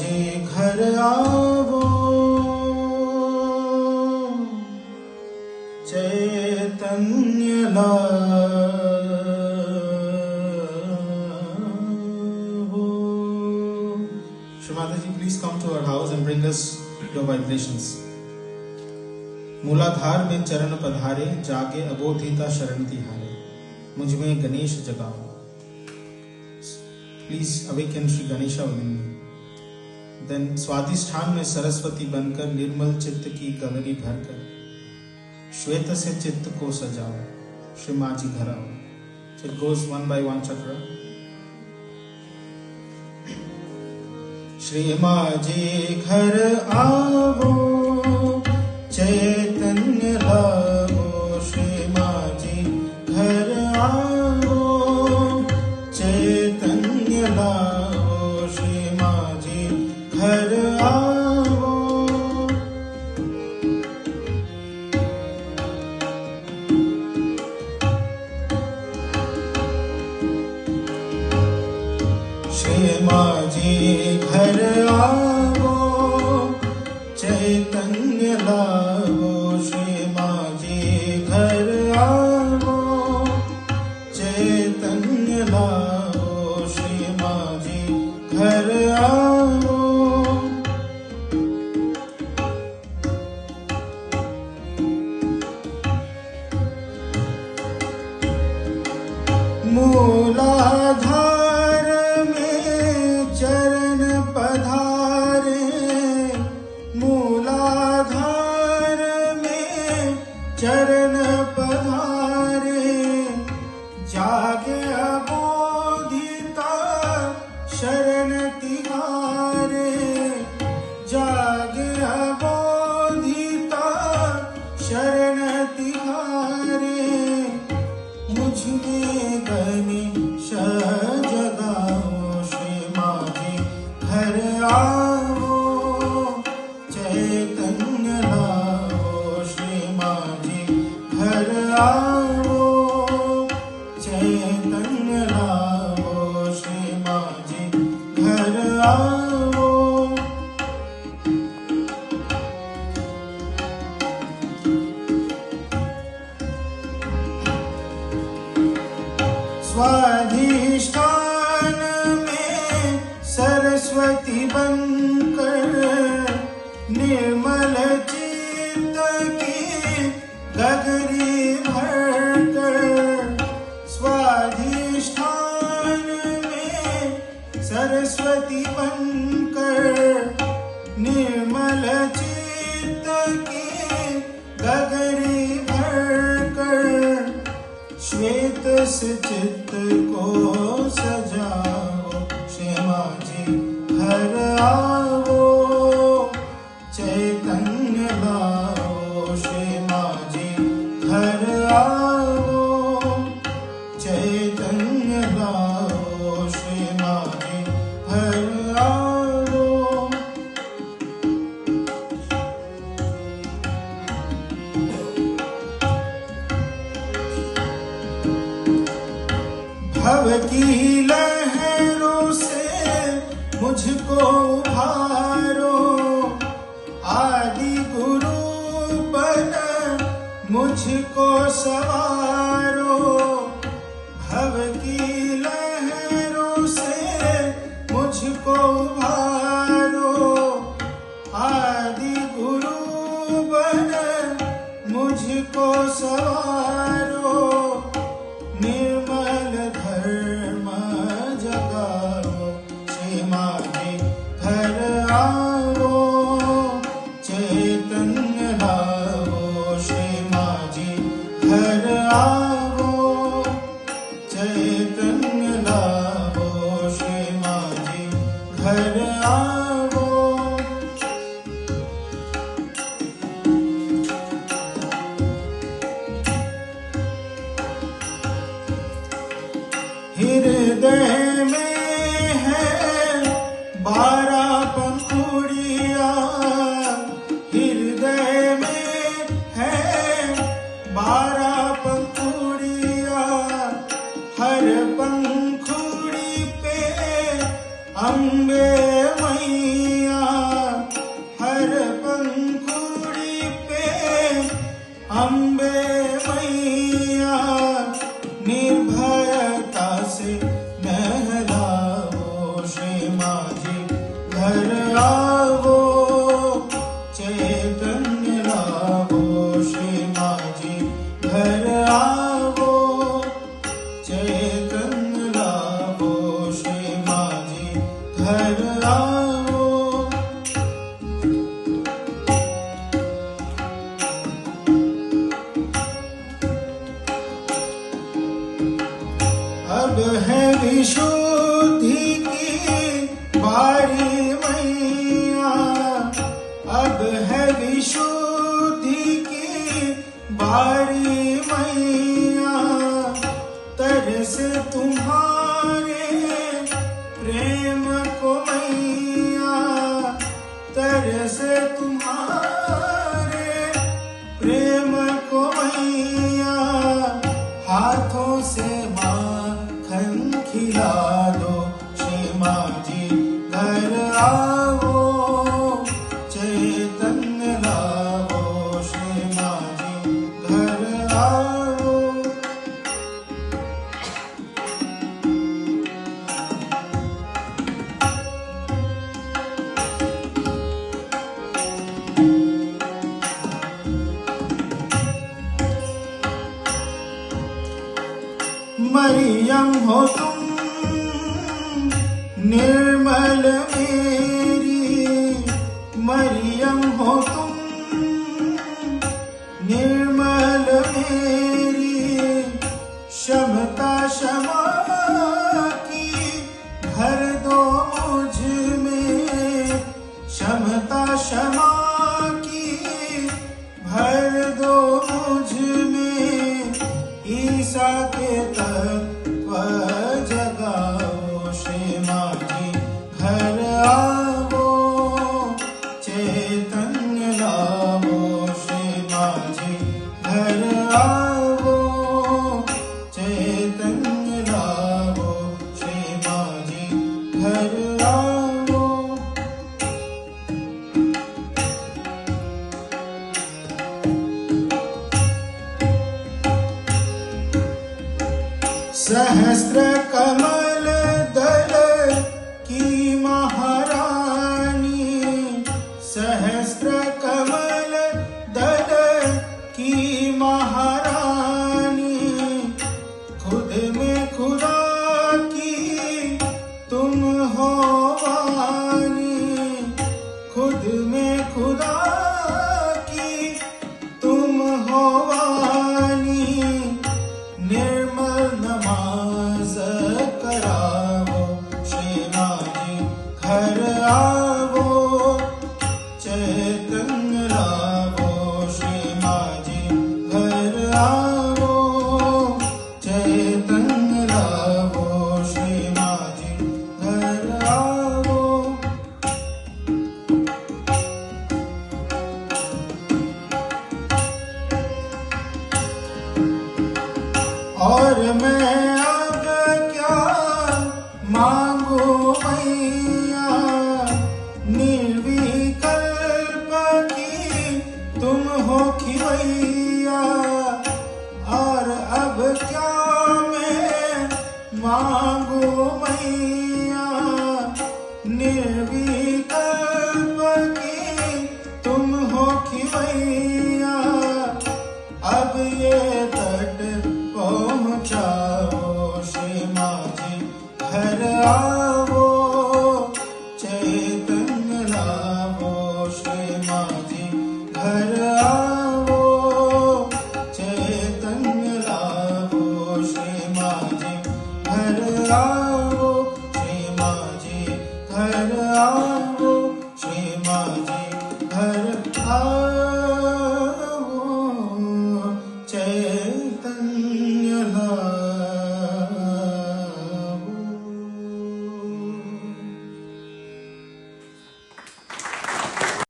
जे घर आवो चैतन्य लावो. Shri Mataji, please come to our house and bring us your vibrations. मूलाधार में चरण पधारे, जागे अबोधिता शरण तिहारे, मुझ में गणेश जगाओ. Please awaken Shri Ganesha within me. Then स्वादिष्ठान में सरस्वती बनकर निर्मल चित्त की गगरी भरकर श्वेत से चित्त को सजाओ, श्री माँ जी घर आओ. So it goes one by one chakra. Shri माँ जी घर आओ चैतन्य लावो, श्री माँ जी घर आओ चैतन्य लावो, श्री माँ जी घर आओ. श्री माँ जी घर आओ चैतन्य लावो, श्री माँ जी घर आओ चैतन्य लावो, श्री माँ जी घर आओ. मूलाधार में चरण पधारे, मूलाधार में चरण पधारे, जागे अबोधिता शरण तिहारे, जागे अबोधिता शरण तिहारे, मुझ में गणेश जगाओ, श्री माँ जी घर आओ चैतन्य लाओ, श्री माँ जी घर आओ चैतन्य लाओ, श्री माँ जी घर आओ. स्वाधिष्ठान में सरस्वती बनकर निर्मल चित्त की गगरी भरकर, स्वाधिष्ठान में सरस्वती बनकर निर्मल चित्त की गगरी भरकर, श्वेत से चित्त को सजाओ, श्री माँ जी घर आओ चैतन्य लाओ, श्री माँ जी घर आओ चैतन्य लाओ, श्री माँ जी घर आओ. भव की लहरों से मुझको उभारो, आदि गुरु बन मुझको सवारो, भव की लहरों से मुझको उभारो, आदि गुरु बन मुझको सवारो, निर्मल धर्म जगाओ, श्री माँ जी घर आओ चैतन्य लाओ, श्री माँ जी घर आओ चैतन्य लाओ, श्री माँ जी घर आओ. हृदय में है 12 पंखुड़िया, हृदय में है 12 पंखुड़िया, हर पंखुड़ी पे अम्बे मैया घर आवो चैतन्य लावो श्री माझी घर आवो चैतन्य लावो श्री माझी घर आवो। अब है विशुद्धि की बारी मैया, अब है विशुद्धि की बारी मैया, तरस तुम्हारे प्रेम को मैया, तरस तुम्हारे प्रेम को मैया, हाथों से माखन खिला दो श्री माझी घर आवो चैतन्य लावो श्री माझी घर आवो। मरियम हो तुम निर्मल मेरी, मरियम हो तुम निर्मल मेरी, क्षमता क्षमा की भर दो मुझ में, क्षमता क्षमा की भर दो मुझ में, ईसा के तत्व जगाओ श्री माझी घर आवो चैतन्य लावो श्री माझी घर आवो चैतन्य लावो श्री माझी घर आवो। सहस्त्र कमल दल की महारानी, सहस्त्र कमल दल की महारानी, खुद में खुदा की तुम हो वाणी, खुद में खुदा की तुम हो वाणी, निर्मल नमाज करावो श्री माझी घर आवो चैतन्य लावो श्री माझी घर आवो चैतन्य लावो श्री माझी घर आवो। और मैं अब क्या मांगू मैया, निर्विकल्प की तुम हो खिवैया, और अब क्या मैं मांगू मैया, निर्विकल्प की तुम हो खिवैया, अब ये तट पहुँचाओ श्री माझी घर आवो चैतन्य लावो श्री माझी घर आवो चैतन्य लावो श्री माझी घर आवो।